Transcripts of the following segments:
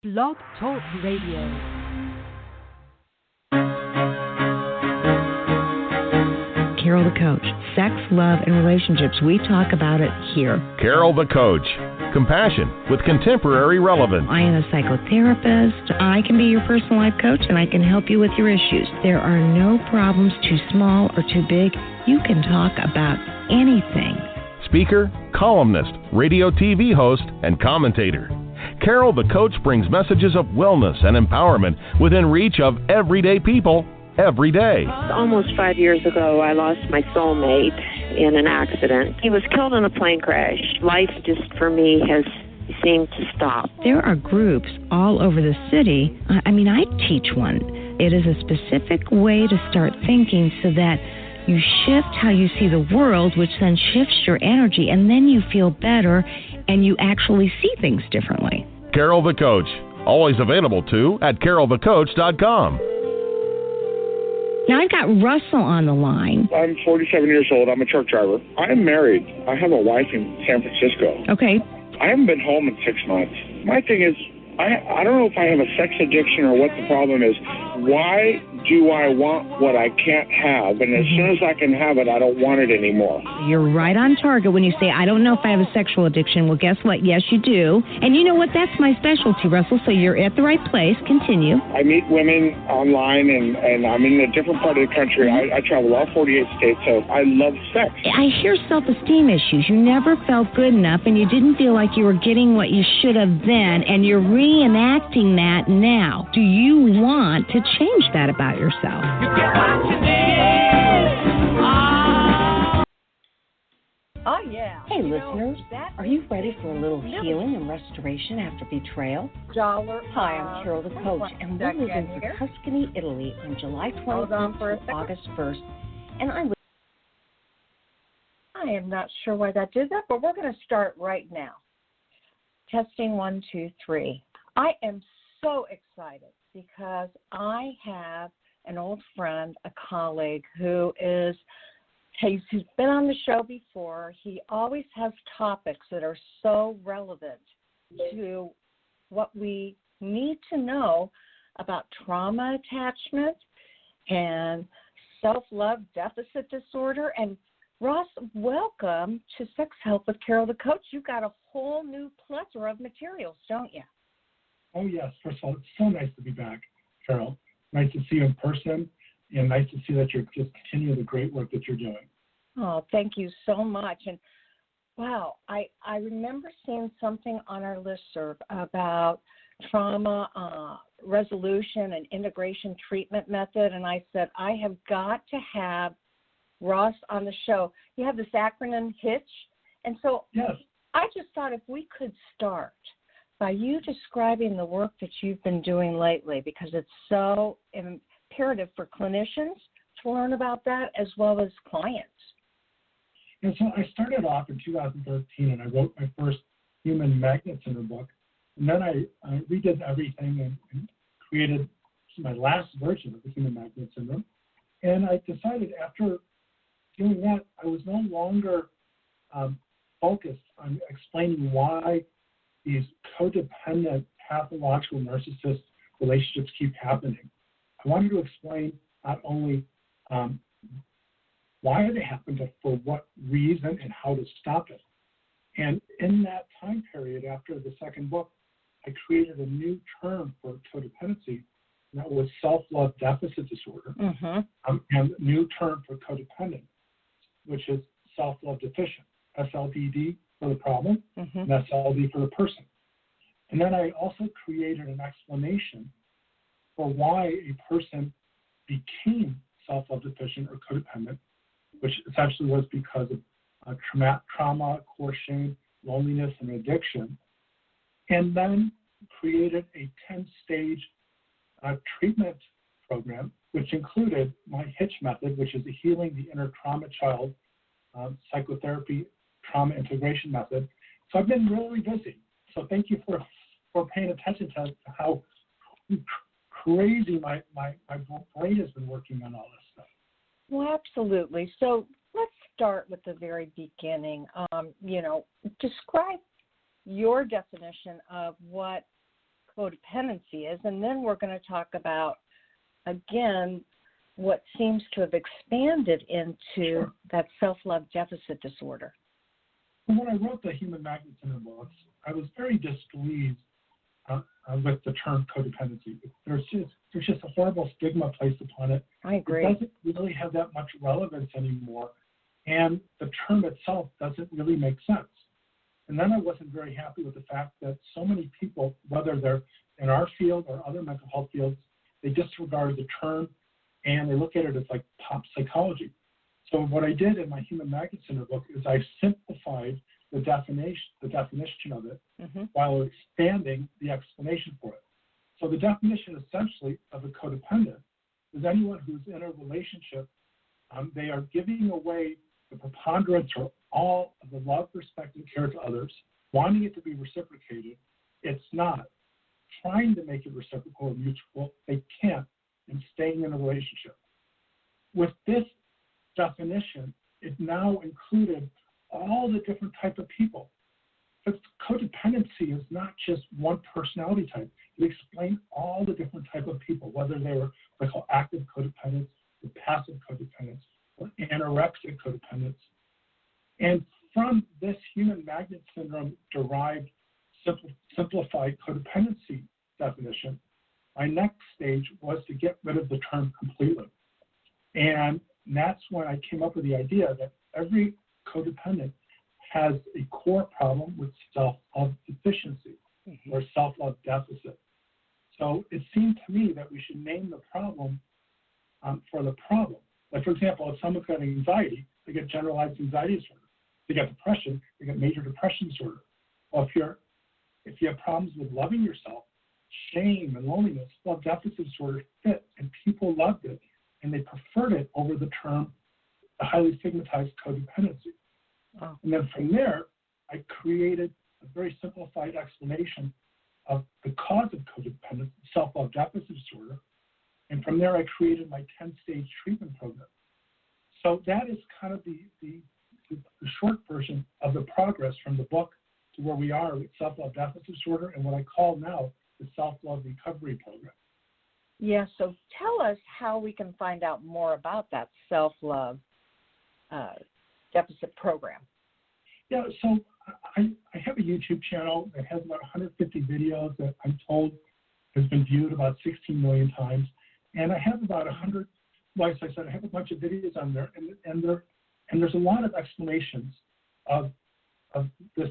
Blog Talk Radio. Carol the Coach. Sex, love, and relationships. We talk about it here. Carol the Coach. Compassion with contemporary relevance. I am a psychotherapist. I can be your personal life coach, and I can help you with your issues. There are no problems too small or too big. You can talk about anything. Speaker, columnist, radio TV host, and commentator. Carol the Coach brings messages of wellness and empowerment within reach of everyday people every day. Almost 5 years ago, I lost my soulmate in an accident. He was killed in a plane crash. Life just, for me, has seemed to stop. There are groups all over the city. I teach one. It is a specific way to start thinking so that you shift how you see the world, which then shifts your energy, and then you feel better and you actually see things differently. Carol the Coach. Always available, too, at carolthecoach.com. Now I've got Russell on the line. I'm 47 years old. I'm a truck driver. I'm married. I have a wife in San Francisco. Okay. I haven't been home in 6 months. My thing is, I don't know if I have a sex addiction or what the problem is. Why do I want what I can't have? And as soon as I can have it, I don't want it anymore. You're right on target when you say, I don't know if I have a sexual addiction. Well, guess what? Yes, you do. And you know what? That's my specialty, Russell. So you're at the right place. Continue. I meet women online, and I'm in a different part of the country. I travel all 48 states, so I love sex. I hear self-esteem issues. You never felt good enough, and you didn't feel like you were getting what you should have then, and you're reenacting that now. Do you want to change that about yourself? You get what you need. Oh, yeah. Hey, listeners, are you ready for a little healing and restoration after betrayal? Hi, I'm Carol the Coach, and we're moving to Tuscany, Italy on July 25th to August 1st, and I am not sure why that did that, but we're going to start right now. Testing 1, 2, 3. I am so excited because I have an old friend, a colleague he's been on the show before. He always has topics that are so relevant to what we need to know about trauma attachment and self-love deficit disorder. And Ross, welcome to Sex Help with Carol the Coach. You've got a whole new plethora of materials, don't you? Oh, yes. First of all, it's so nice to be back, Carol. Nice to see you in person, and nice to see that you're just continuing the great work that you're doing. Oh, thank you so much. And, wow, I remember seeing something on our listserv about trauma resolution and integration treatment method, and I said, I have got to have Ross on the show. You have this acronym HITCH, and so yes. I just thought if we could start by you describing the work that you've been doing lately, because it's so imperative for clinicians to learn about that as well as clients. And so I started off in 2013, and I wrote my first Human Magnet Syndrome book. And then I redid everything and created my last version of the Human Magnet Syndrome. And I decided after doing that, I was no longer focused on explaining why these codependent, pathological narcissist relationships keep happening. I wanted to explain not only why they happen, but for what reason and how to stop it. And in that time period, after the second book, I created a new term for codependency, and that was self-love deficit disorder, and a new term for codependent, which is self-love deficient, SLDD for the problem, and SLD for the person. And then I also created an explanation for why a person became self-love deficient or codependent, which essentially was because of trauma, core shame, loneliness, and addiction, and then created a 10-stage treatment program, which included my HITCH method, which is the Healing the Inner Trauma Child psychotherapy trauma integration method. So I've been really busy. So thank you for paying attention to how crazy my brain has been working on all this stuff. Well, absolutely. So let's start with the very beginning. Describe your definition of what codependency is, and then we're going to talk about, again, what seems to have expanded into that self-love deficit disorder. When I wrote the Human Magnet Syndrome books, I was very displeased with the term codependency. There's just a horrible stigma placed upon it. I agree. It doesn't really have that much relevance anymore, and the term itself doesn't really make sense. And then I wasn't very happy with the fact that so many people, whether they're in our field or other mental health fields, they disregard the term and they look at it as like pop psychology. So what I did in my Human Magnet Syndrome book is I simplified the definition of it while expanding the explanation for it. So the definition essentially of a codependent is anyone who's in a relationship, they are giving away the preponderance or all of the love, respect, and care to others, wanting it to be reciprocated. It's not. Trying to make it reciprocal or mutual, they can't, and staying in a relationship. With this definition, it now included all the different types of people. But codependency is not just one personality type. It explains all the different types of people, whether they were what I call active codependents or passive codependents or anorexic codependents. And from this Human Magnet Syndrome derived simplified codependency definition, my next stage was to get rid of the term completely. And that's when I came up with the idea that every codependent has a core problem with self-love deficiency or self-love deficit. So it seemed to me that we should name the problem for the problem. Like, for example, if someone's got anxiety, they get generalized anxiety disorder. If they got depression, they get major depression disorder. Well, if you have problems with loving yourself, shame and loneliness, love deficit disorder fit, and people loved it, and they preferred it over the term, the highly stigmatized codependency. Oh. And then from there, I created a very simplified explanation of the cause of codependence, self-love deficit disorder. And from there, I created my 10-stage treatment program. So that is kind of the short version of the progress from the book to where we are with self-love deficit disorder and what I call now the self-love recovery program. Yeah, so tell us how we can find out more about that self-love deficit program. Yeah, so I have a YouTube channel that has about 150 videos that I'm told has been viewed about 16 million times. And I have about 100, like I said, I have a bunch of videos on there, and there's a lot of explanations of this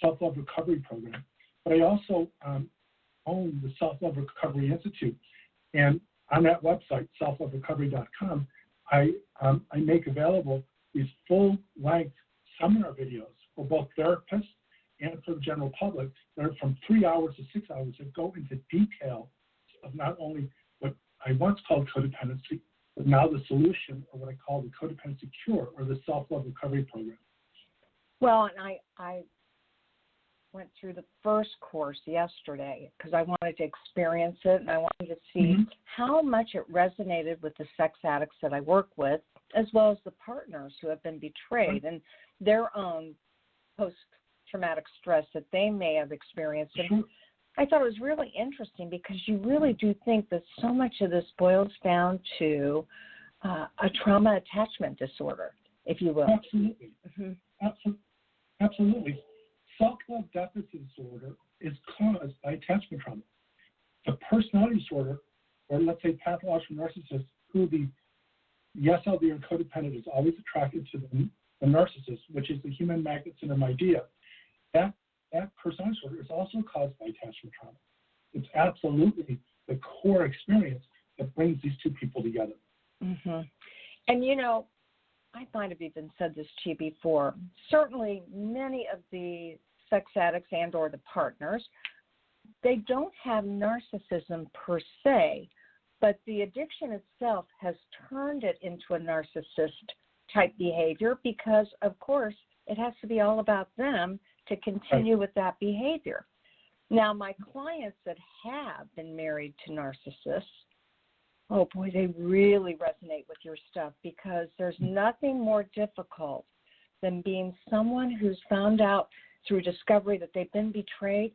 self-love recovery program. But I also own the Self-Love Recovery Institute. And on that website, selfloverecovery.com, I make available these full-length seminar videos for both therapists and for the general public that are from 3 hours to 6 hours that go into detail of not only what I once called codependency, but now the solution, or what I call the codependency cure, or the self-love recovery program. Well, and I went through the first course yesterday because I wanted to experience it, and I wanted to see how much it resonated with the sex addicts that I work with, as well as the partners who have been betrayed and their own post-traumatic stress that they may have experienced. And I thought it was really interesting because you really do think that so much of this boils down to a trauma attachment disorder, if you will. Absolutely. Absolutely. Self-love deficit disorder is caused by attachment trauma. The personality disorder, or let's say pathological narcissist, who the SLDD or codependent is always attracted to the narcissist, which is the Human Magnet Syndrome idea, that personality disorder is also caused by attachment trauma. It's absolutely the core experience that brings these two people together. And, you know, I might have even said this to you before. Certainly many of the sex addicts and or the partners, they don't have narcissism per se, but the addiction itself has turned it into a narcissist-type behavior because, of course, it has to be all about them to continue with that behavior. Now, my clients that have been married to narcissists, oh boy, they really resonate with your stuff because there's nothing more difficult than being someone who's found out through discovery that they've been betrayed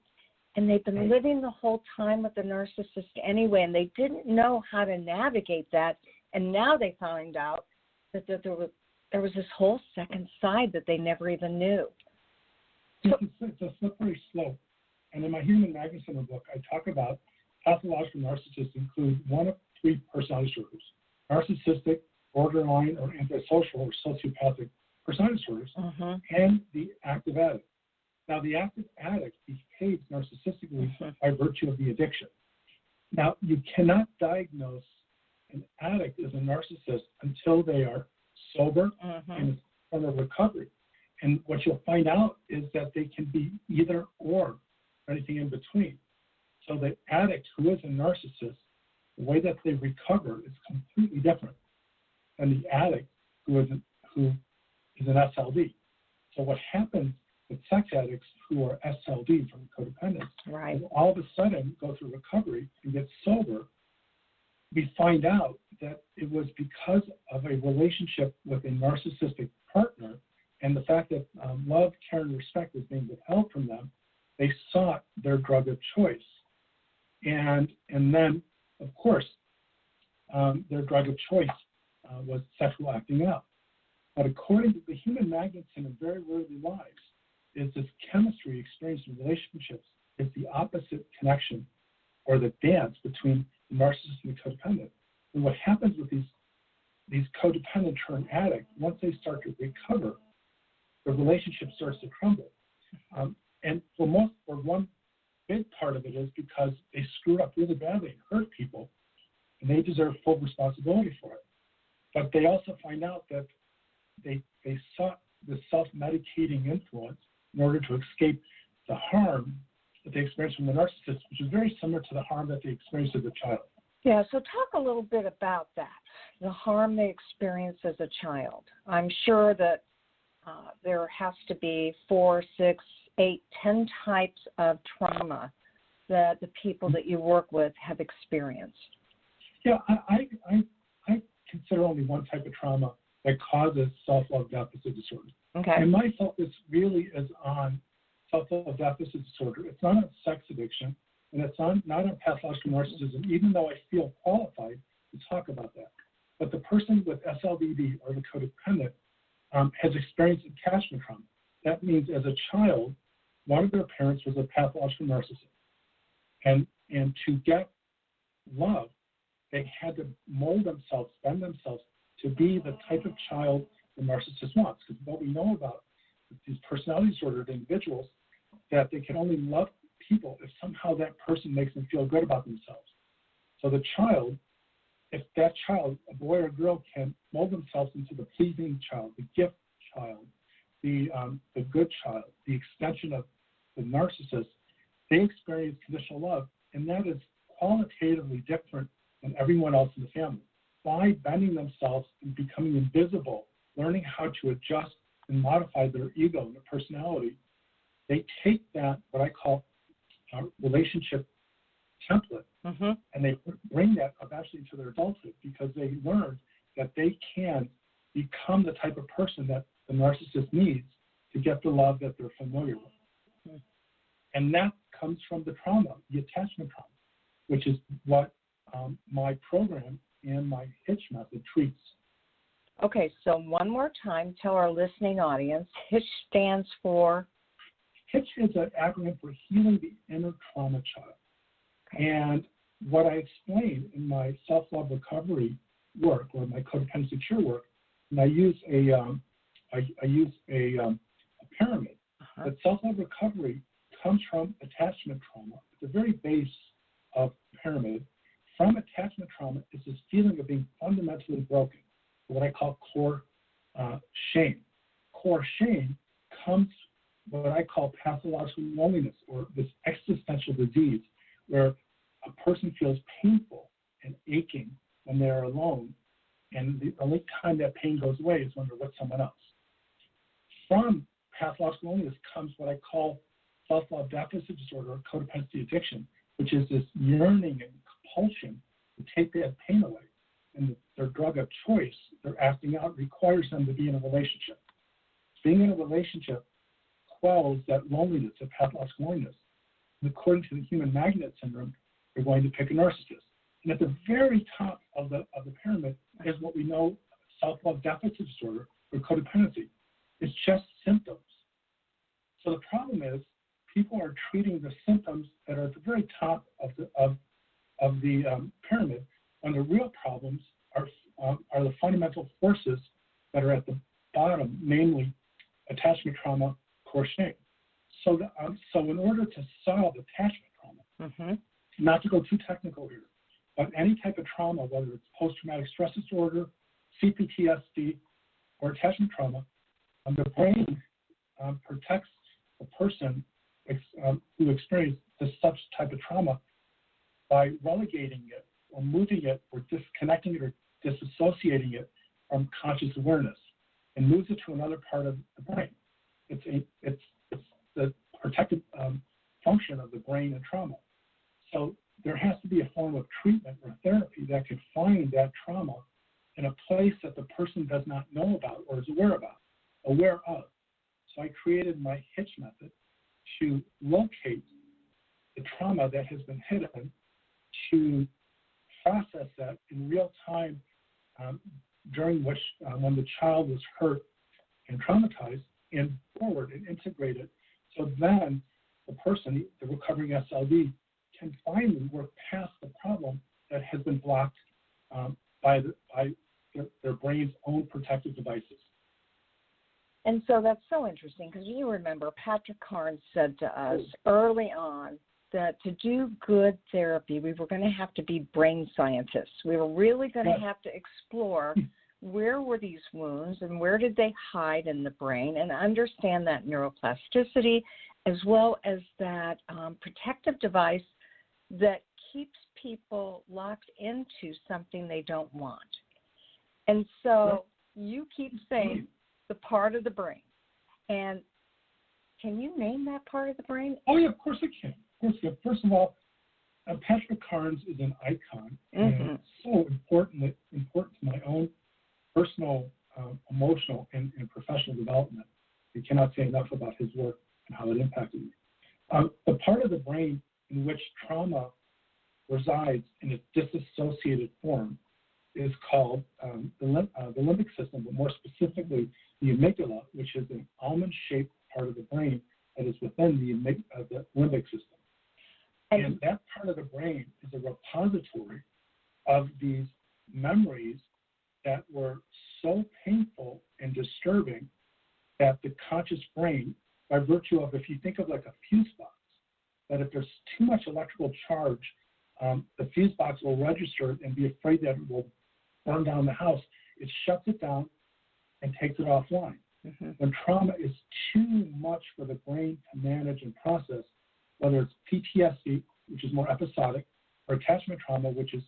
And they've been living the whole time with the narcissist anyway, and they didn't know how to navigate that. And now they find out that there was this whole second side that they never even knew. So, it's a slippery slope. And in my Human Magnet Center book, I talk about pathological narcissists include one of three personality disorders: narcissistic, borderline, or antisocial, or sociopathic personality disorders, and the active addict. Now, the active addict behaves narcissistically by virtue of the addiction. Now, you cannot diagnose an addict as a narcissist until they are sober and from a recovery. And what you'll find out is that they can be either or anything in between. So the addict who is a narcissist, the way that they recover is completely different than the addict who is an SLD. So what happens with sex addicts who are SLD from codependence, and all of a sudden go through recovery and get sober, we find out that it was because of a relationship with a narcissistic partner and the fact that love, care, and respect was being withheld from them. They sought their drug of choice. And then, of course, their drug of choice was sexual acting out. But according to the Human Magnets in their very early lives, is this chemistry experienced in relationships is the opposite connection or the dance between the narcissist and the codependent. And what happens with these codependent turned addicts, once they start to recover, the relationship starts to crumble. And for one big part of it is because they screwed up really badly and hurt people, and they deserve full responsibility for it. But they also find out that they sought the self-medicating influence in order to escape the harm that they experienced from the narcissist, which is very similar to the harm that they experienced as a child. Yeah, so talk a little bit about that, the harm they experienced as a child. I'm sure that there has to be 4, 6, 8, 10 types of trauma that the people that you work with have experienced. Yeah, I consider only one type of trauma that causes self-love deficit disorder. Okay. And my focus really is on self-love deficit disorder. It's not on sex addiction, and it's not on pathological narcissism, even though I feel qualified to talk about that. But the person with SLDD or the codependent has experienced attachment trauma. That means as a child, one of their parents was a pathological narcissist. And to get love, they had to mold themselves, bend themselves to be the type of child the narcissist wants. Because what we know about these personality disordered individuals, that they can only love people if somehow that person makes them feel good about themselves. So the child, if that child, a boy or girl, can mold themselves into the pleasing child, the gift child, the good child, the extension of the narcissist, they experience conditional love, and that is qualitatively different than everyone else in the family. By bending themselves and becoming invisible, learning how to adjust and modify their ego and their personality, they take that, what I call relationship template, and they bring that eventually to their adulthood because they learn that they can become the type of person that the narcissist needs to get the love that they're familiar with. And that comes from the trauma, the attachment trauma, which is what my program and my Hitch method treats. Okay, so one more time, tell our listening audience, Hitch stands for? Hitch is an acronym for Healing the Inner Trauma Child. Okay. And what I explain in my self-love recovery work or my codependency cure work, and I use a pyramid. That self-love recovery comes from attachment trauma. At the very base of the pyramid, from attachment trauma is this feeling of being fundamentally broken, what I call core shame. Core shame comes what I call pathological loneliness, or this existential disease where a person feels painful and aching when they're alone, and the only time that pain goes away is when they're with someone else. From pathological loneliness comes what I call self-love deficit disorder or codependency addiction, which is this yearning and compulsion to take that pain away. And their drug of choice, their acting out, requires them to be in a relationship. Being in a relationship quells that loneliness, that pathological loneliness. according to the human magnet syndrome, they're going to pick a narcissist. And at the very top of the pyramid is what we know self-love deficit disorder or codependency. It's just symptoms. So the problem is people are treating the symptoms that are at the very top of the pyramid, when the real problems are the fundamental forces that are at the bottom, namely attachment trauma, core shame. So in order to solve attachment trauma, not to go too technical here, but any type of trauma, whether it's post-traumatic stress disorder, CPTSD, or attachment trauma, the brain protects the person who experienced such type of trauma by relegating it or moving it or disconnecting it or disassociating it from conscious awareness and moves it to another part of the brain. It's the protective function of the brain and trauma. So there has to be a form of treatment or therapy that can find that trauma in a place that the person does not know about or is aware of. So I created my Hitch method to locate the trauma that has been hidden, to process that in real time during which when the child was hurt and traumatized, and forward and integrate it. So then the person, the recovering SLD, can finally work past the problem that has been blocked by their brain's own protective devices. And so that's so interesting because you remember Patrick Carnes said to us early on that to do good therapy, we were going to have to be brain scientists. We were really going to have to explore where were these wounds and where did they hide in the brain and understand that neuroplasticity as well as that protective device that keeps people locked into something they don't want. And so you keep saying the part of the brain. And can you name that part of the brain? Oh, yeah, of course I can. First of all, Patrick Carnes is an icon, and it's so important to my own personal, emotional, and professional development. I cannot say enough about his work and how it impacted me. The part of the brain in which trauma resides in its disassociated form is called the limbic system, but more specifically the amygdala, which is an almond-shaped part of the brain that is within the limbic system. And that part of the brain is a repository of these memories that were so painful and disturbing that the conscious brain, by virtue of, if you think of like a fuse box, that if there's too much electrical charge, the fuse box will register and be afraid that it will burn down the house. It shuts it down and takes it offline. When trauma is too much for the brain to manage and process, whether it's PTSD, which is more episodic, or attachment trauma, which is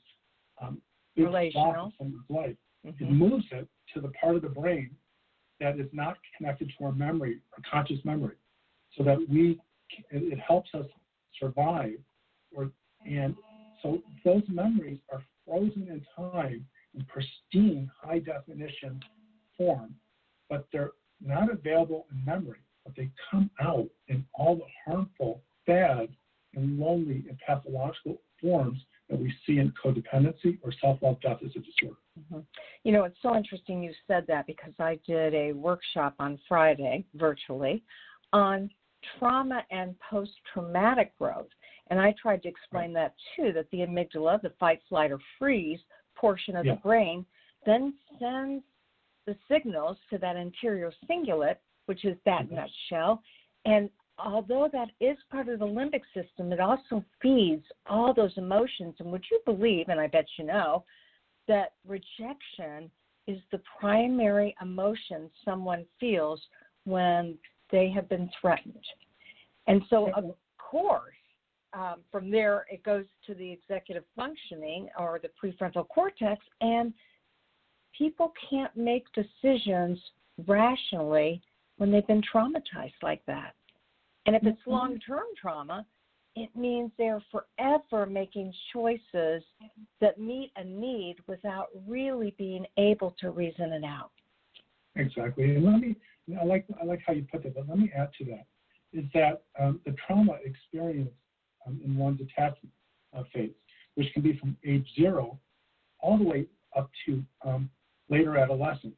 relational in life, it moves it to the part of the brain that is not connected to our memory, our conscious memory, so that it helps us survive. And so those memories are frozen in time in pristine, high-definition form, but they're not available in memory, but they come out in all the harmful, bad, and lonely and pathological forms that we see in codependency or self-love deficit disorder. You know, it's so interesting you said that because I did a workshop on Friday, virtually, on trauma and post-traumatic growth. And I tried to explain that, too, that the amygdala, the fight, flight, or freeze portion of the brain, then sends the signals to that anterior cingulate, which is that nutshell. And although that is part of the limbic system, it also feeds all those emotions. And would you believe, and I bet you know, that rejection is the primary emotion someone feels when they have been threatened. And so, of course, from there it goes to the executive functioning or the prefrontal cortex, and people can't make decisions rationally when they've been traumatized like that. And if it's long-term trauma, it means they're forever making choices that meet a need without really being able to reason it out. Exactly. And I like how you put that, but let me add to that, is that the trauma experience in one's attachment phase, which can be from age 0 all the way up to later adolescence.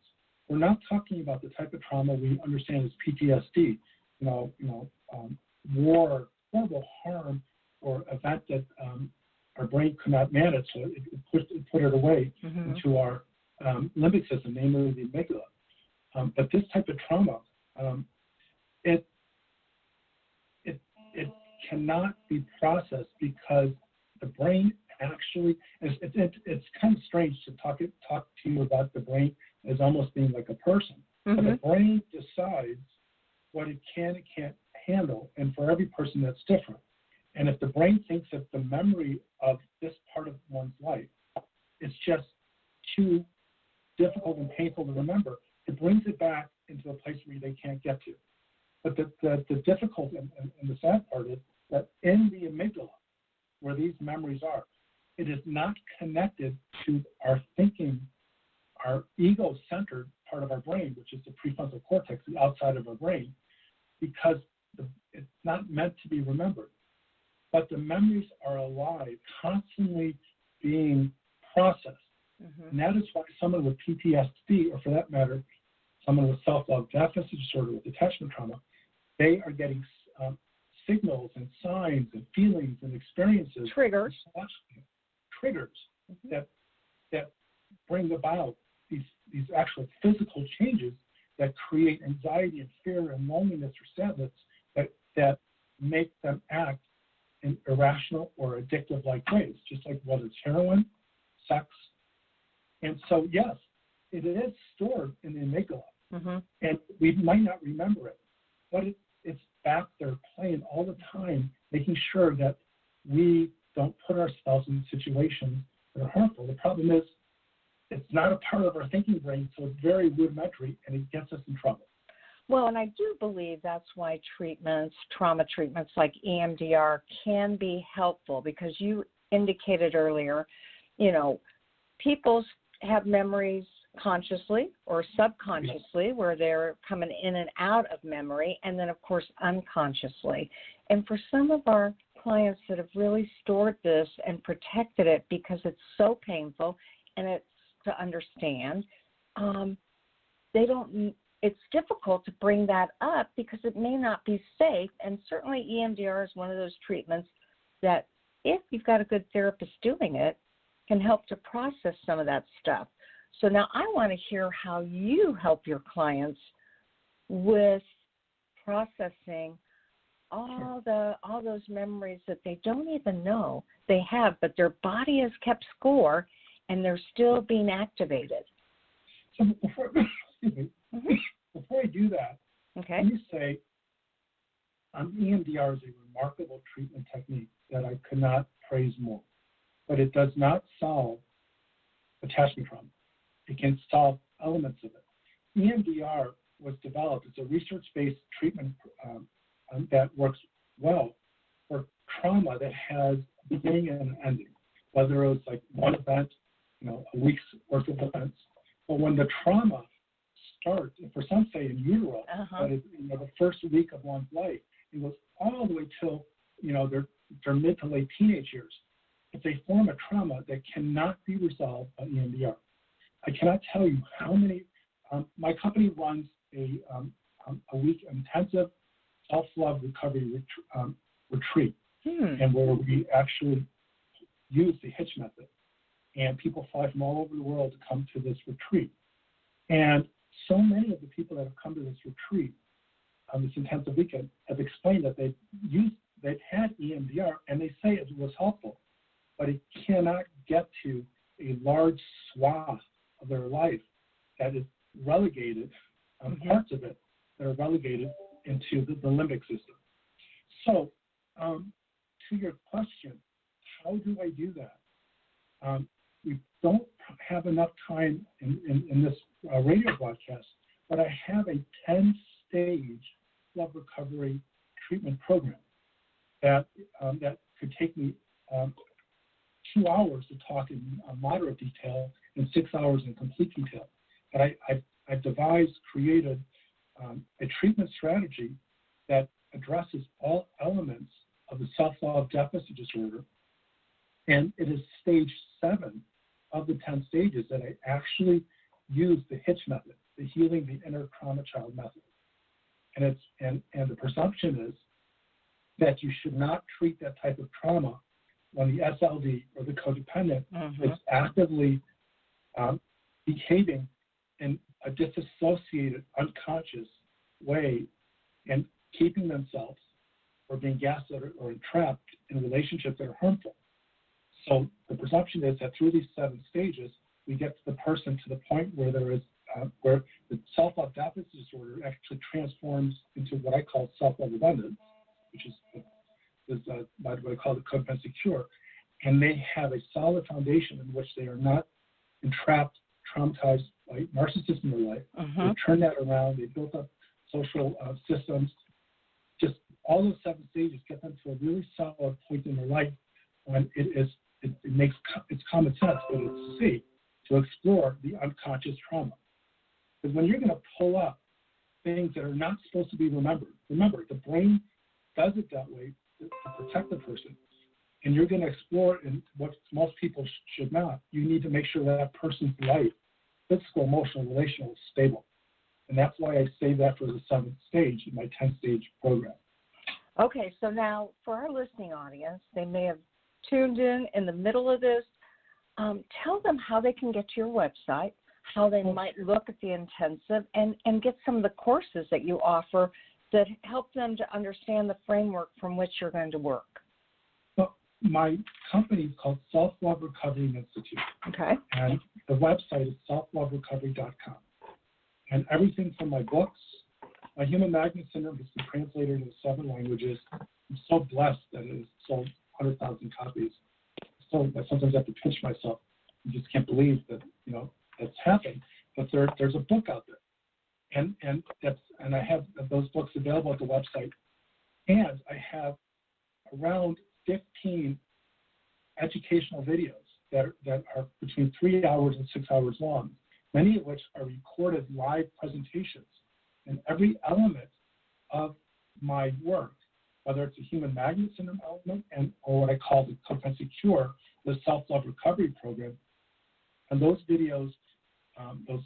We're not talking about the type of trauma we understand as PTSD, war, horrible harm, or event that our brain could not manage, so it put it away into our limbic system, namely the amygdala. But this type of trauma, it cannot be processed because the brain actually, it's kind of strange to talk to you about the brain as almost being like a person. But the brain decides what it can and can't handle, and for every person that's different. And if the brain thinks that the memory of this part of one's life is just too difficult and painful to remember, it brings it back into a place where they can't get to. But the difficult and the sad part is that in the amygdala, where these memories are, it is not connected to our thinking, our ego-centered part of our brain, which is the prefrontal cortex, the outside of our brain, because it's not meant to be remembered. But the memories are alive, constantly being processed. And that is why someone with PTSD, or for that matter, someone with self-love deficit disorder with attachment trauma, they are getting signals and signs and feelings and experiences. Triggers that bring about these actual physical changes that create anxiety and fear and loneliness or sadness that make them act in irrational or addictive-like ways, just like whether it's heroin, sex. And so, yes, it is stored in the amygdala, and we might not remember it, but it's back there playing all the time, making sure that we don't put ourselves in situations that are harmful. The problem is it's not a part of our thinking brain, so it's very rudimentary, and it gets us in trouble. Well, and I do believe that's why trauma treatments like EMDR can be helpful, because you indicated earlier, people have memories consciously or subconsciously where they're coming in and out of memory, and then, of course, unconsciously. And for some of our clients that have really stored this and protected it because it's so painful and it's to understand, it's difficult to bring that up because it may not be safe. And certainly EMDR is one of those treatments that, if you've got a good therapist doing it, can help to process some of that stuff. So now I want to hear how you help your clients with processing all those memories that they don't even know they have, but their body has kept score and they're still being activated. So before I do that, let me say EMDR is a remarkable treatment technique that I could not praise more, but it does not solve attachment trauma. It can solve elements of it. EMDR was developed as a research-based treatment that works well for trauma that has a beginning and an ending, whether it was like one event, a week's worth of events. But when the trauma starts, for some say in utero, that is, the first week of one's life, it goes all the way till their mid to late teenage years. It's a form of trauma that cannot be resolved by EMDR. I cannot tell you how many. My company runs a week intensive self-love recovery retreat, and where we actually use the Hitch method, and people fly from all over the world to come to this retreat. And so many of the people that have come to this retreat, this intensive weekend, have explained that they've had EMDR, and they say it was helpful, but it cannot get to a large swath of their life that is relegated, parts of it that are relegated into the limbic system. So, to your question, how do I do that? We don't have enough time in this radio broadcast, but I have a 10-stage love recovery treatment program that could take me 2 hours to talk in moderate detail and 6 hours in complete detail. But I've created a treatment strategy that addresses all elements of the self-love deficit disorder, and it is stage 7 of the 10 stages that I actually use the Hitch method, the healing the inner trauma child method. And the presumption is that you should not treat that type of trauma when the SLD or the codependent is actively behaving in a disassociated, unconscious way and keeping themselves or being gaslit or entrapped in relationships that are harmful. So the presumption is that through these 7 stages, we get the person to the point where there is where the self-love deficit disorder actually transforms into what I call self-love abundance, which is what I call the codependency cure, and they have a solid foundation in which they are not entrapped, traumatized by narcissists in their life. They turn that around. They built up social systems. Just all those 7 stages get them to a really solid point in their life when it makes it's common sense, but it's safe to explore the unconscious trauma. Because when you're going to pull up things that are not supposed to be remembered, remember, the brain does it that way to protect the person, and you're going to explore in what most people should not. You need to make sure that person's life, physical, emotional, relational, is stable. And that's why I save that for the 7th stage in my 10-stage program. Okay, so now for our listening audience, they may have tuned in the middle of this. Tell them how they can get to your website, how they might look at the intensive, and get some of the courses that you offer that help them to understand the framework from which you're going to work. Well, my company is called Self-Love Recovery Institute. Okay. And the website is selfloverecovery.com. And everything from my books, my Human Magnet Syndrome has been translated into 7 languages. I'm so blessed that it has sold 100,000 copies. So I sometimes have to pinch myself. I just can't believe that, that's happened. But there's a book out there. And I have those books available at the website. And I have around 15 educational videos that are between 3 hours and 6 hours long, many of which are recorded live presentations. And every element of my work, whether it's a Human Magnet Syndrome element or what I call the Codependency Cure, the Self-Love Recovery Program, and those videos, those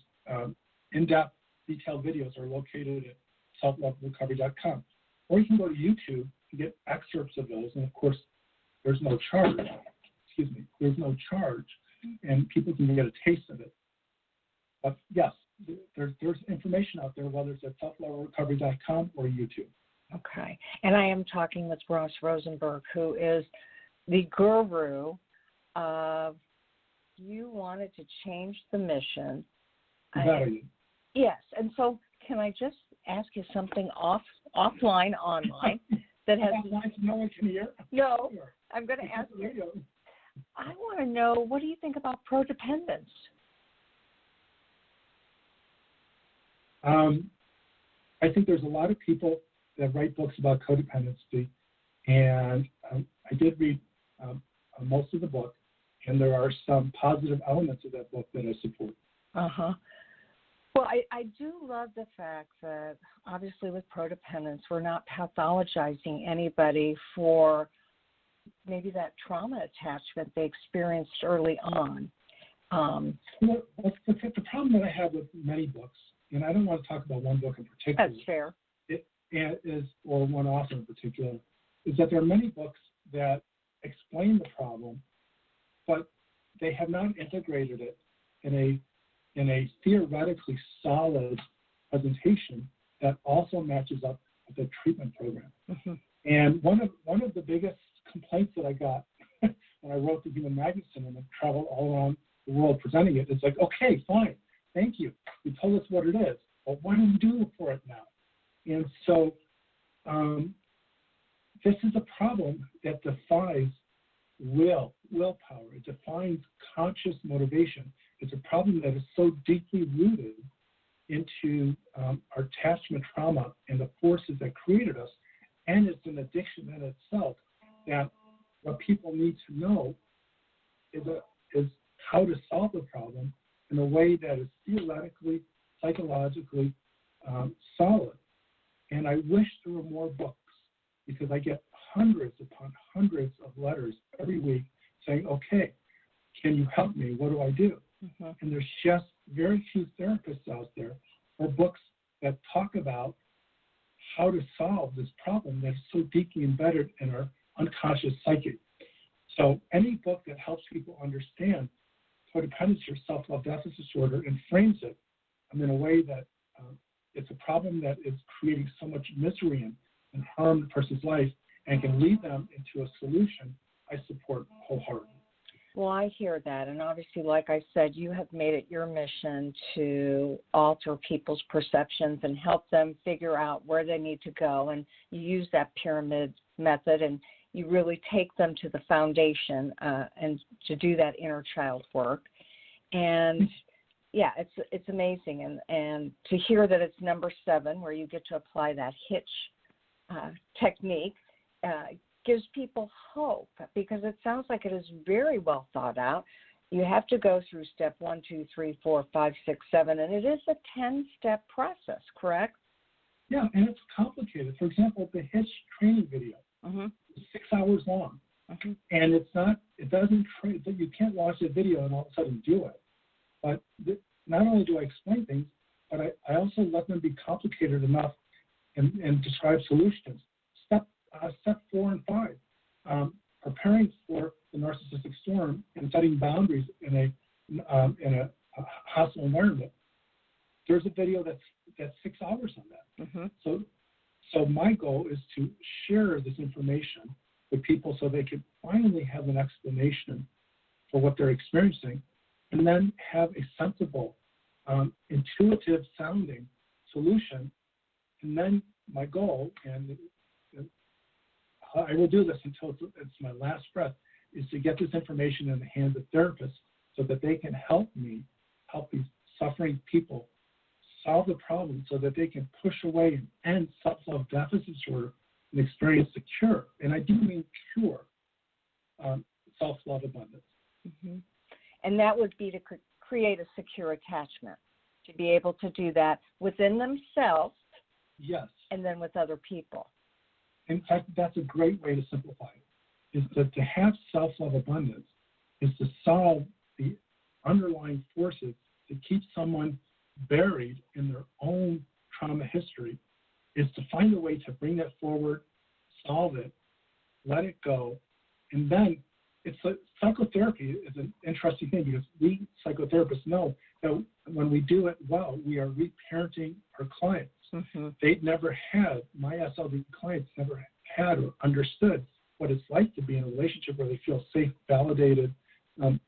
in-depth, detailed videos are located at selfloverecovery.com. Or you can go to YouTube and get excerpts of those. And, of course, there's no charge. There's no charge, and people can get a taste of it. But, yes, there's information out there, whether it's at selfloverecovery.com or YouTube. Okay. And I am talking with Ross Rosenberg, who is the guru of you wanted to change the mission. Yes. And so can I just ask you something offline, online, that has... No one can hear? No. I'm going to ask you. I want to know, what do you think about codependence? I think there's a lot of people that write books about codependency, and I did read most of the book, and there are some positive elements of that book that I support. Well, I do love the fact that, obviously, with codependence, we're not pathologizing anybody for maybe that trauma attachment they experienced early on. Well, the problem that I have with many books, and I don't want to talk about one book in particular. That's fair. Or one author in particular, is that there are many books that explain the problem, but they have not integrated it in a theoretically solid presentation that also matches up with the treatment program. And one of the biggest complaints that I got when I wrote the Human Magnet Syndrome and traveled all around the world presenting it, it's like, okay, fine, thank you. You told us what it is, but what do we do for it now? And so this is a problem that defies willpower. It defines conscious motivation. It's a problem that is so deeply rooted into our attachment trauma and the forces that created us, and it's an addiction in itself, that what people need to know is how to solve the problem in a way that is theoretically, psychologically solid. And I wish there were more books, because I get hundreds upon hundreds of letters every week saying, okay, can you help me? What do I do? Mm-hmm. And there's just very few therapists out there or books that talk about how to solve this problem that's so deeply embedded in our unconscious psyche. So any book that helps people understand codependency or self-love deficit disorder and frames it in a way that it's a problem that is creating so much misery and harm in a person's life and can lead them into a solution, I support wholeheartedly. Well, I hear that. And obviously, like I said, you have made it your mission to alter people's perceptions and help them figure out where they need to go. And you use that pyramid method, and you really take them to the foundation and to do that inner child work. And yeah, it's amazing. And to hear that it's number 7, where you get to apply that hitch technique, gives people hope, because it sounds like it is very well thought out. You have to go through step 1, 2, 3, 4, 5, 6, 7, and it is a 10-step process, correct? Yeah, and it's complicated. For example, the hitch training video is 6 hours long, and it doesn't train. You can't watch the video and all of a sudden do it. But not only do I explain things, but I also let them be complicated enough and describe solutions. Step 4 and 5, preparing for the narcissistic storm and setting boundaries in a hostile environment. There's a video that's 6 hours on that. So my goal is to share this information with people so they can finally have an explanation for what they're experiencing, and then have a sensible, intuitive sounding solution. And then my goal, and I will do this until it's my last breath, is to get this information in the hands of therapists so that they can help me help these suffering people solve the problem so that they can push away and end self-love deficit disorder and experience the cure. And I do mean cure self-love abundance. And that would be to create a secure attachment, to be able to do that within themselves. Yes. And then with other people. In fact, that's a great way to simplify it, is that to have self-love abundance is to solve the underlying forces that keep someone buried in their own trauma history, is to find a way to bring that forward, solve it, let it go, and then it's like psychotherapy is an interesting thing, because we psychotherapists know that when we do it well, we are reparenting our clients. They'd never had, my SLDD clients never had or understood what it's like to be in a relationship where they feel safe, validated, and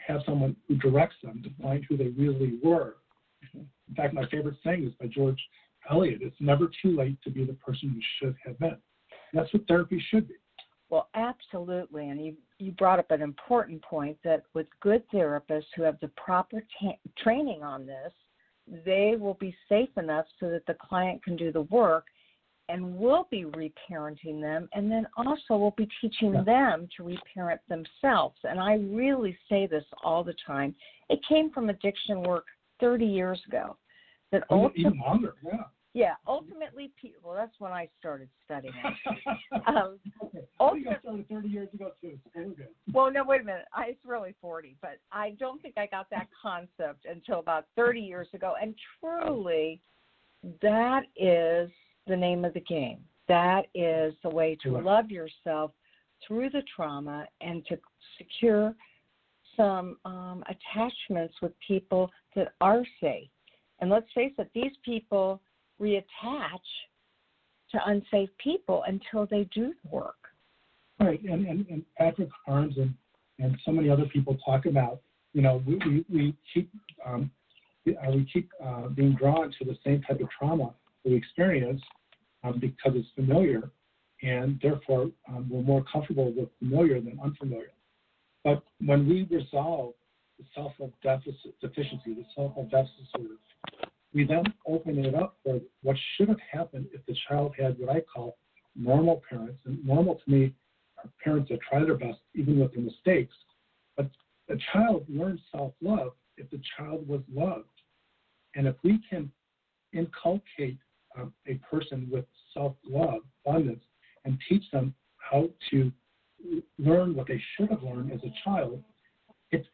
have someone who directs them to find who they really were. In fact, my favorite saying is by George Eliot: it's never too late to be the person you should have been. And that's what therapy should be. Well, absolutely. And you brought up an important point, that with good therapists who have the proper training on this, they will be safe enough so that the client can do the work, and we'll be reparenting them, and then also we'll be teaching them to reparent themselves. And I really say this all the time. It came from addiction work 30 years ago. That even longer, Yeah, ultimately, well, that's when I started studying. I think I started 30 years ago, too. So we're good. Well, no, wait a minute. It's really 40, but I don't think I got that concept until about 30 years ago. And truly, that is the name of the game. That is the way to love yourself through the trauma and to secure some attachments with people that are safe. And let's face it, these people reattach to unsafe people until they do the work. Right, and Patrick Carnes and so many other people talk about, we keep being drawn to the same type of trauma that we experience because it's familiar, and therefore we're more comfortable with familiar than unfamiliar. But when we resolve the self-love deficiency, the self-love deficit disorder, we then open it up for what should have happened if the child had what I call normal parents. And normal to me are parents that try their best, even with their mistakes. But the child learns self-love if the child was loved. And if we can inculcate a person with self-love, abundance, and teach them how to learn what they should have learned as a child, it's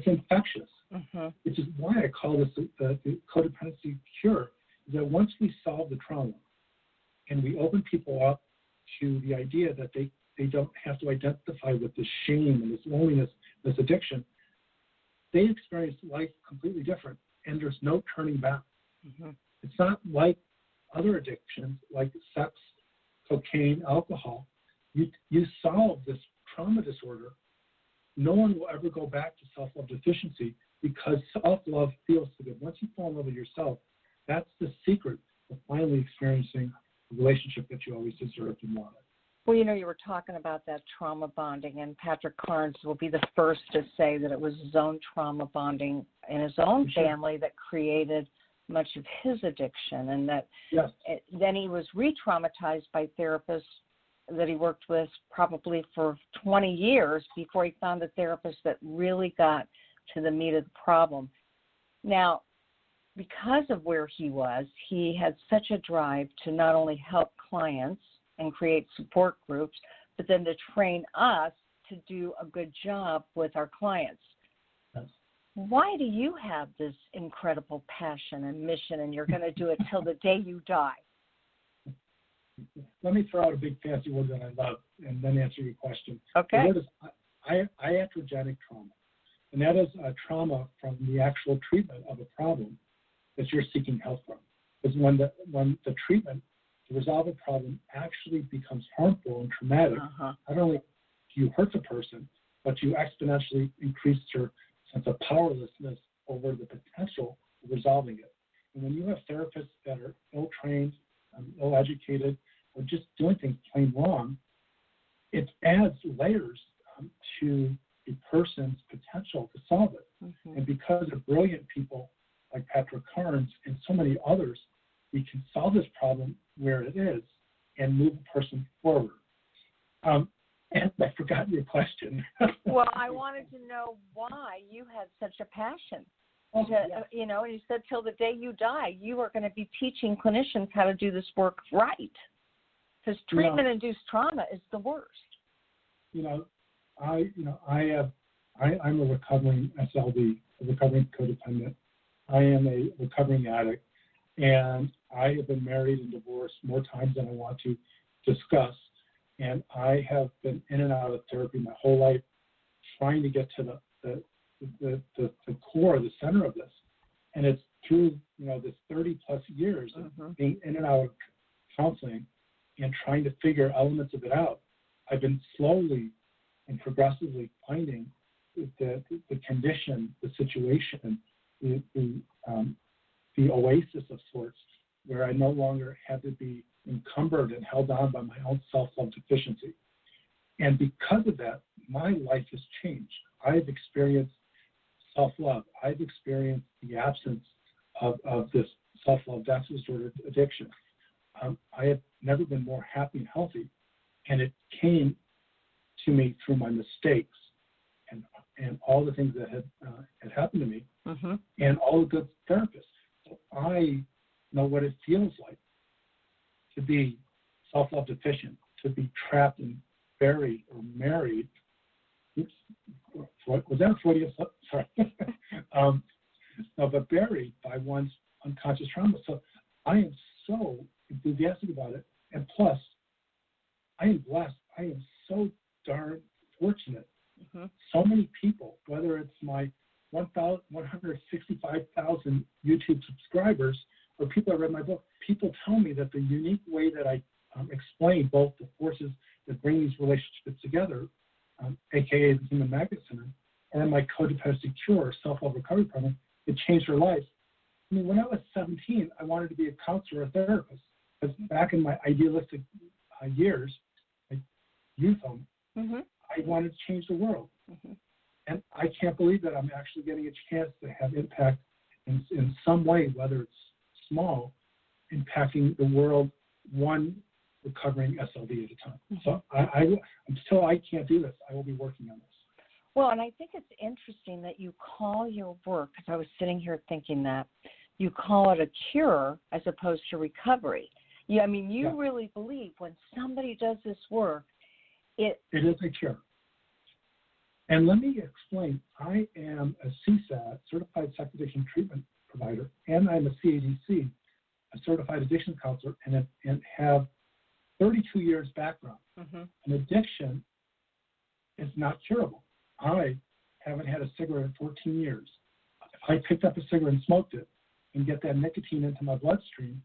infectious. Which is why I call this the codependency cure. Is that once we solve the trauma and we open people up to the idea that they don't have to identify with this shame and this loneliness, this addiction, they experience life completely different, and there's no turning back. It's not like other addictions like sex, cocaine, alcohol. You solve this trauma disorder, no one will ever go back to self-love deficiency because self-love feels so good. Once you fall in love with yourself, that's the secret of finally experiencing the relationship that you always deserved and wanted. Well, you were talking about that trauma bonding, and Patrick Carnes will be the first to say that it was his own trauma bonding in his own family that created much of his addiction, and that then he was re-traumatized by therapists that he worked with probably for 20 years before he found a therapist that really got to the meat of the problem. Now, because of where he was, he had such a drive to not only help clients and create support groups, but then to train us to do a good job with our clients. Yes. Why do you have this incredible passion and mission, and you're going to do it till the day you die? Let me throw out a big fancy word that I love and then answer your question. Okay. So that is iatrogenic trauma. And that is a trauma from the actual treatment of a problem that you're seeking help from. Because when the treatment to resolve a problem actually becomes harmful and traumatic, not only do you hurt the person, but you exponentially increase their sense of powerlessness over the potential of resolving it. And when you have therapists that are ill-trained, ill-educated, or just doing things plain wrong, it adds layers to a person's potential to solve it. And because of brilliant people like Patrick Carnes and so many others, we can solve this problem where it is and move the person forward. And I forgot your question. Well, I wanted to know why you had such a passion. And you said till the day you die, you are going to be teaching clinicians how to do this work right. Because treatment-induced trauma is the worst. I'm a recovering SLD, a recovering codependent. I am a recovering addict, and I have been married and divorced more times than I want to discuss. And I have been in and out of therapy my whole life, trying to get to the core, the center of this. And it's through this 30 plus years of being in and out of counseling and trying to figure elements of it out. I've been slowly and progressively finding the condition, the situation, the oasis of sorts, where I no longer had to be encumbered and held on by my own self-love deficiency. And because of that, my life has changed. I've experienced self-love. I've experienced the absence of this self-love deficit disorder addiction. I have never been more happy and healthy, and it came to me through my mistakes and all the things that had happened to me, and all the good therapists. So I know what it feels like to be self-love deficient, to be trapped and buried or married. Oops, was that a Freudian slip? Sorry. But buried by one's unconscious trauma. So I am so enthusiastic about it. And plus, I am blessed. I am so darn fortunate. So many people, whether it's my 165,000 YouTube subscribers or people that read my book, people tell me that the unique way that I explain both the forces that bring these relationships together, aka the Human Magnet Center, or my Codependency Cure, self-love recovery program, it changed her life. I mean, when I was 17, I wanted to be a counselor, a therapist. Because back in my idealistic years, my youth home, I wanted to change the world. And I can't believe that I'm actually getting a chance to have impact in some way, whether it's small, impacting the world one recovering SLD at a time. So until I can't do this, I will be working on this. Well, and I think it's interesting that you call your work, because I was sitting here thinking that, you call it a cure as opposed to recovery. Yeah, I mean, you really believe when somebody does this work, it is a cure. And let me explain. I am a CSAT, Certified Sex Addiction Treatment Provider, and I'm a CADC, a Certified Addiction Counselor, and have 32 years background. An addiction is not curable. I haven't had a cigarette in 14 years. If I picked up a cigarette and smoked it and get that nicotine into my bloodstream,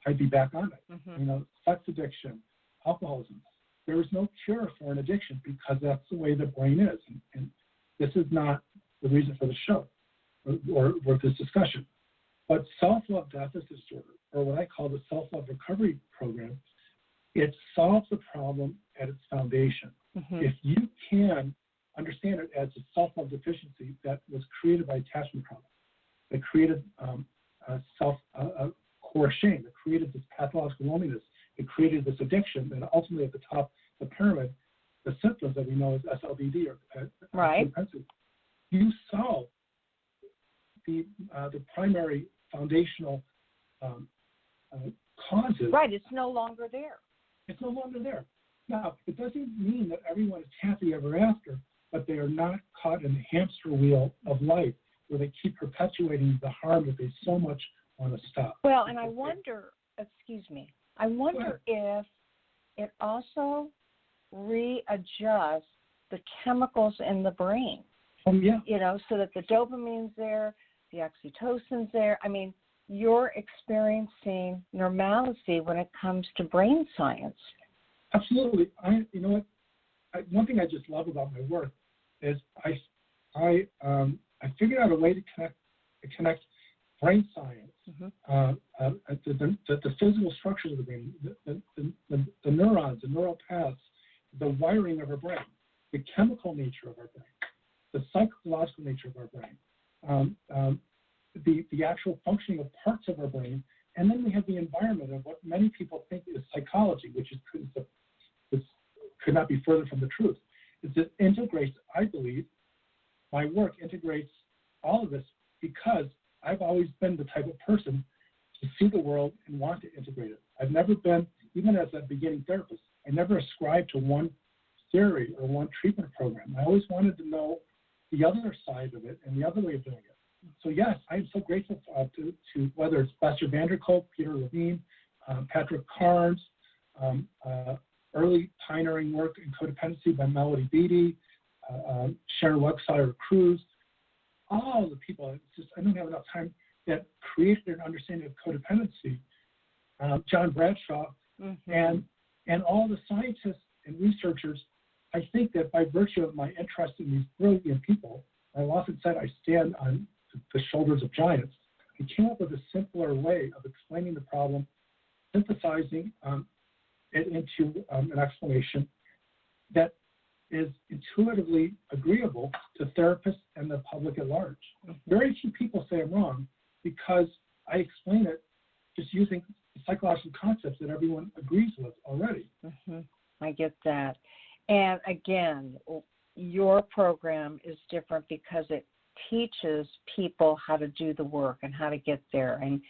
I'd be back on it. Sex addiction, alcoholism. There is no cure for an addiction because that's the way the brain is. And this is not the reason for the show or this discussion. But self-love deficit disorder, or what I call the self-love recovery program, it solves the problem at its foundation. If you can understand it as a self-love deficiency that was created by attachment trauma, that created core shame, that created this pathological loneliness, it created this addiction, and ultimately at the top of the pyramid, the symptoms that we know as SLDD or Codependency. You solve the primary foundational causes. Right, it's no longer there. It's no longer there. Now, it doesn't mean that everyone is happy ever after, but they are not caught in the hamster wheel of life where they keep perpetuating the harm that they so much want to stop. Well, and I wonder if it also readjusts the chemicals in the brain. So that the dopamine's there, the oxytocin's there. I mean, you're experiencing normalcy when it comes to brain science. Absolutely. One thing I just love about my work is I figured out a way to connect brain science, the physical structures of the brain, the neurons, the neural paths, the wiring of our brain, the chemical nature of our brain, the psychological nature of our brain, the actual functioning of parts of our brain, and then we have the environment of what many people think is psychology, which could not be further from the truth. It integrates, I believe, my work integrates all of this because I've always been the type of person to see the world and want to integrate it. I've never been, even as a beginning therapist, I never ascribed to one theory or one treatment program. I always wanted to know the other side of it and the other way of doing it. So yes, I'm so grateful to whether it's Lester Vanderkolk, Peter Levine, Patrick Carnes, early pioneering work in codependency by Melody Beattie, Sharon Webster-Cruz, all the people, I don't have enough time, that created an understanding of codependency, John Bradshaw, and all the scientists and researchers. I think that by virtue of my interest in these brilliant people, I've often said I stand on the shoulders of giants. I came up with a simpler way of explaining the problem, synthesizing it into an explanation that is intuitively agreeable to therapists and the public at large. Very few people say I'm wrong because I explain it just using psychological concepts that everyone agrees with already. I get that. And again, your program is different because it teaches people how to do the work and how to get there. And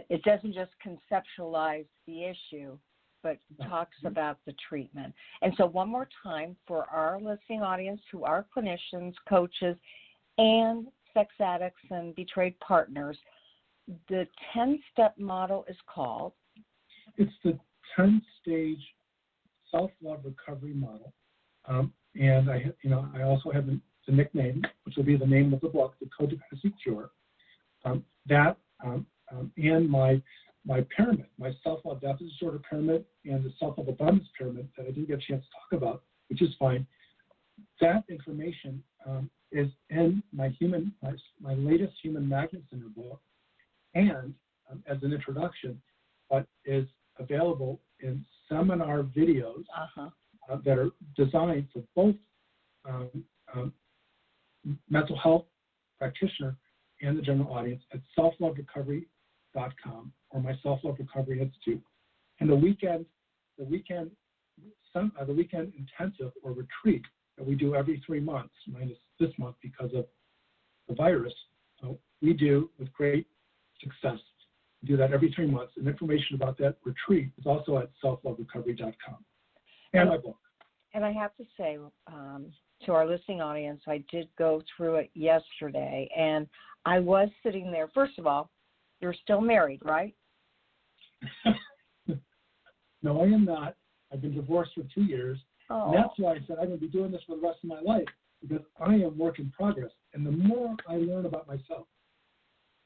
it doesn't just conceptualize the issue, but talks about the treatment. And so one more time for our listening audience who are clinicians, coaches, and sex addicts and betrayed partners, the 10-step model is called? It's the 10-stage self-love recovery model. And I also have the nickname, which will be the name of the book, The Codependency Cure. And my pyramid, my self-love deficit disorder pyramid and the self-love abundance pyramid that I didn't get a chance to talk about, which is fine. That information is in my latest Human Magnet Center book, and as an introduction, but is available in seminar videos that are designed for both mental health practitioner and the general audience at selfloverecovery.com or my Self-Love Recovery Institute. And the weekend intensive or retreat that we do every 3 months, minus this month because of the virus, we do with great success We do that every 3 months, and information about that retreat is also at selfloverecovery.com. And my book. And I have to say, to our listening audience, I did go through it yesterday, and I was sitting there. First of all, you're still married, right? No, I am not. I've been divorced for 2 years. Oh. And that's why I said I'm going to be doing this for the rest of my life, because I am work in progress. And the more I learn about myself,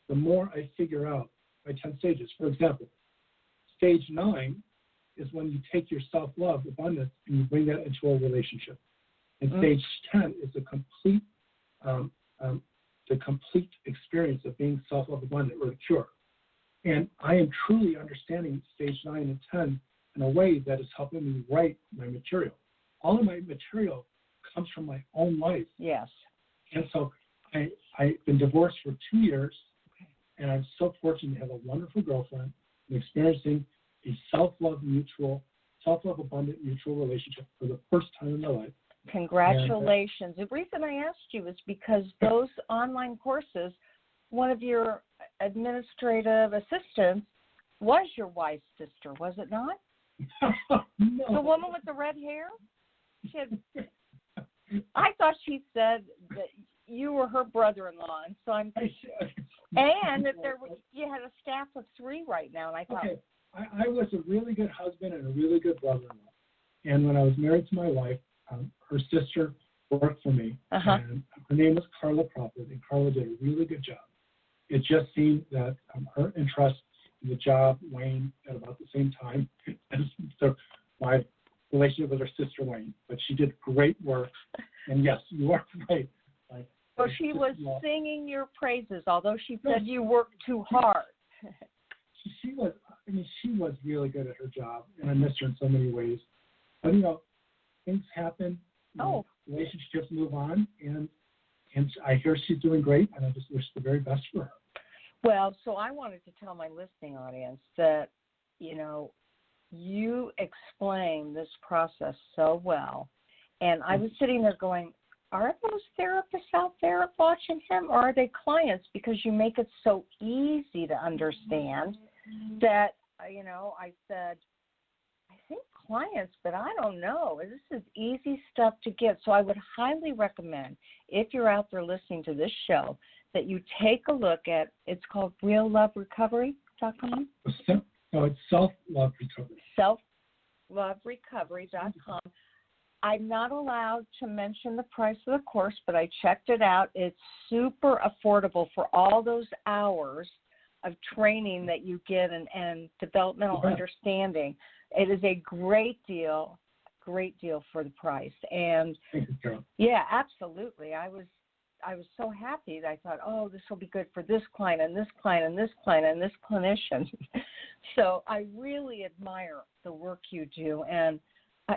the more I figure out my 10 stages. For example, stage 9 is when you take your self-love, abundance, and you bring that into a relationship. And stage 10 is the complete experience of being self-love abundant, or the cure. And I am truly understanding stage 9 and 10 in a way that is helping me write my material. All of my material comes from my own life. Yes. And so I've been divorced for 2 years, and I'm so fortunate to have a wonderful girlfriend and experiencing a self-love abundant mutual relationship for the first time in my life. Congratulations. The reason I asked you is because those online courses, one of your administrative assistants was your wife's sister, was it not? No. The woman with the red hair? I thought she said that you were her brother-in-law, and so I'm. And that you had a staff of 3 right now, and I thought. Okay, I was a really good husband and a really good brother-in-law, and when I was married to my wife, her sister worked for me, and her name was Carla Crawford, and Carla did a really good job. It just seemed that her interest in the job waned at about the same time as so my relationship with her sister waned. But she did great work, and yes, you are right. So she was singing your praises, although she said you worked too hard. She was really good at her job, and I missed her in so many ways. But things happen. Relationships move on, and I hear she's doing great, and I just wish the very best for her. Well, so I wanted to tell my listening audience that, you explained this process so well, and I was sitting there going, are those therapists out there watching him, or are they clients? Because you make it so easy to understand that, I said, I think clients, but I don't know. This is easy stuff to get. So I would highly recommend, if you're out there listening to this show, that you take a look at, it's called realloverecovery.com. No, it's Self-Love Recovery. Self-Love-Recovery.com. I'm not allowed to mention the price of the course, but I checked it out. It's super affordable for all those hours of training that you get and developmental understanding. It is a great deal for the price. And thank you, Carol. Yeah, absolutely. I was so happy that I thought, this will be good for this client and this client and this client and this clinician. So I really admire the work you do, and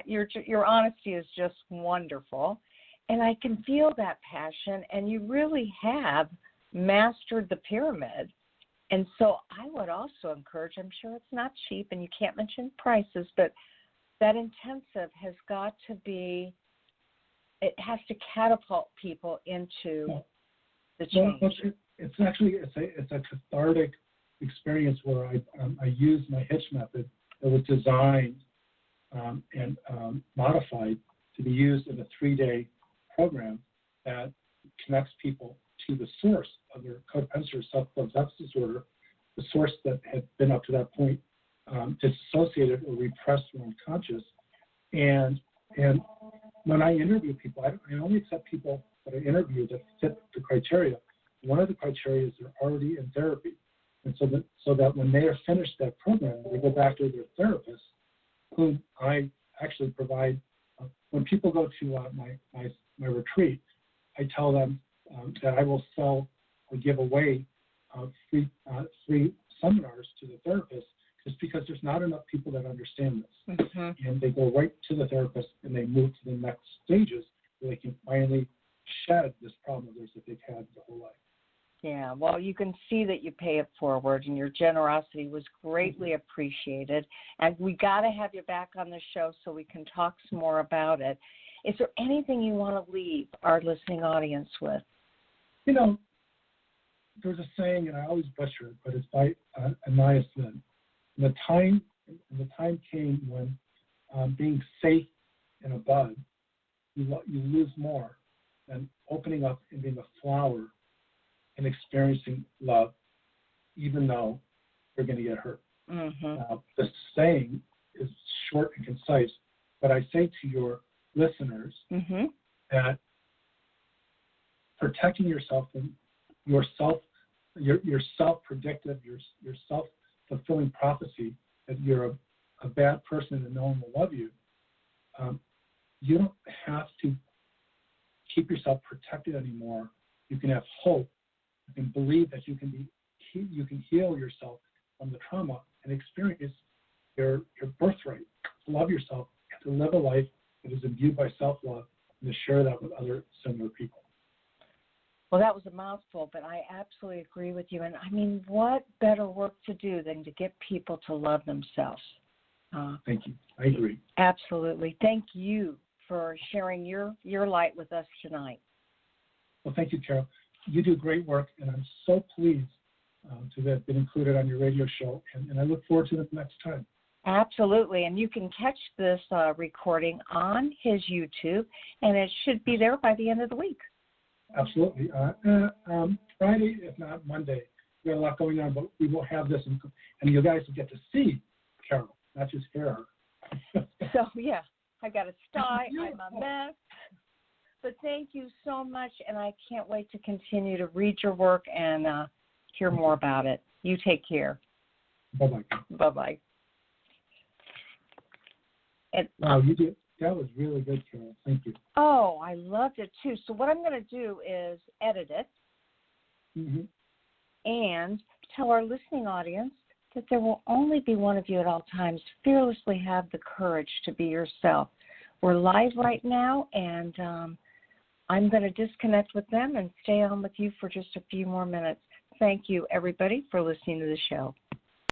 your honesty is just wonderful. And I can feel that passion, and you really have mastered the pyramid. And so I would also encourage, I'm sure it's not cheap and you can't mention prices, but that intensive has got to be, it has to catapult people into the change. Well, it's a cathartic experience where I use my Hitch method that was designed and modified to be used in a 3-day program that connects people to the source of their codependency or self-love deficit disorder, the source that had been up to that point disassociated or repressed or unconscious. And when I interview people, I only accept people that I interview that fit the criteria. One of the criteria is they're already in therapy. And so that when they are finished that program, they go back to their therapist, whom I actually provide. When people go to my retreat, I tell them that I will sell or give away free seminars to the therapist, just because there's not enough people that understand this. Mm-hmm. And they go right to the therapist and they move to the next stages where they can finally shed this problem of theirs that they've had their whole life. Yeah, well, you can see that you pay it forward, and your generosity was greatly appreciated. And we got to have you back on the show so we can talk some more about it. Is there anything you want to leave our listening audience with? there's a saying, and I always butcher it, but it's by Anais Nin. And the time came when being safe in a bud, you lose more than opening up and being a flower and experiencing love, even though you're going to get hurt. Mm-hmm. The saying is short and concise, but I say to your listeners mm-hmm. that protecting yourself from your self-predictive, your self-fulfilling prophecy that you're a bad person and no one will love you, you don't have to keep yourself protected anymore. You can have hope. You can believe that you can heal yourself from the trauma and experience your birthright, to love yourself and to live a life that is imbued by self-love and to share that with other similar people. Well, that was a mouthful, but I absolutely agree with you. And I mean, what better work to do than to get people to love themselves? Thank you. I agree. Absolutely. Thank you for sharing your light with us tonight. Well, thank you, Carol. You do great work, and I'm so pleased to have been included on your radio show, and I look forward to the next time. Absolutely, and you can catch this recording on his YouTube, and it should be there by the end of the week. Absolutely. Friday, if not Monday. We got a lot going on, but we will have this, and you guys will get to see Carol, not just hear her. So, yeah, I got a sty, I'm a mess. But thank you so much, and I can't wait to continue to read your work and hear more about it. You take care. Bye-bye. Bye-bye. And, wow, you did. That was really good, Carol. Thank you. Oh, I loved it, too. So what I'm going to do is edit it and tell our listening audience that there will only be one of you at all times. Fearlessly have the courage to be yourself. We're live right now, and I'm going to disconnect with them and stay on with you for just a few more minutes. Thank you, everybody, for listening to the show.